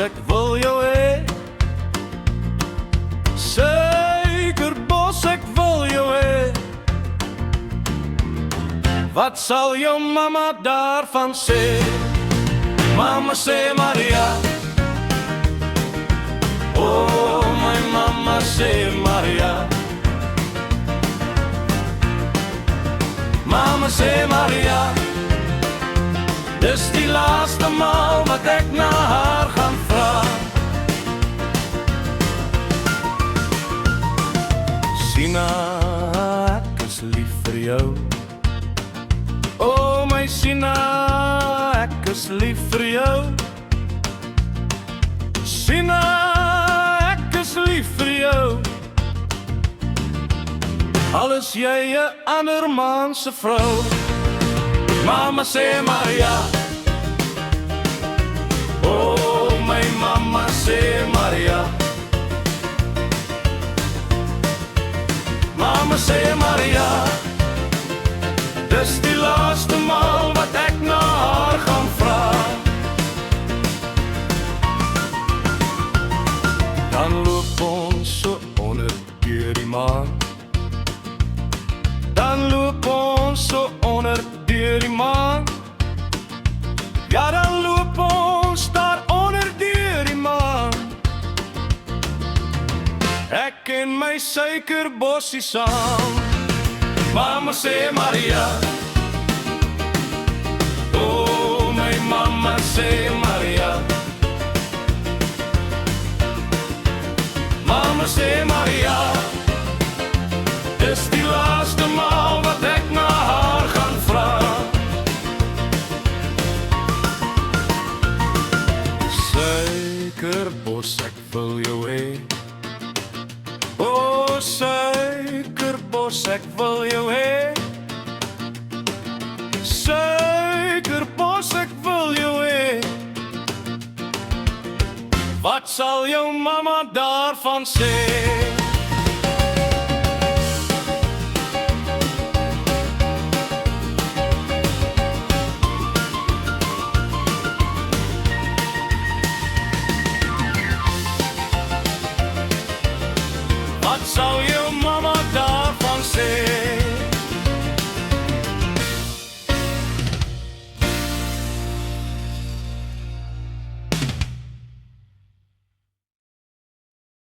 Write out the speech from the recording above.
ek wil jou hê. Suikerbos, ek wil jou hê. Wat sal jou mamma daarvan sê? Mama sê Maria, oh my mama sê Maria. Mama sê Maria, dis die laaste maal wat ek na haar gaan vra. Sina, ek is lief vir jou. O my Sina, ek is lief vir jou. Sina, ek is lief vir jou. Al is jy 'n ander man se vrou. Mama sê Maria, oh my mama sê Maria. Mama sê Maria, dis die laaste maal wat ek na haar gaan vra. Dan loop ons so onder deur die maan. Dan loop ons so onder deur die maan. Ja, dan loop ons daar onder deur die maan. Ek en my suikerbossie saam. Mama sê Maria, oh my mama sê Maria. Mama sê Maria, dis die laaste maal wat ek na haar gaan vra. Suikerbos, ek wil jou hê. O suikerbos, ek wil jou hê. Suikerbos, ek wil jou hê. Wat sal jou mamma daarvan sê? Wat sal jou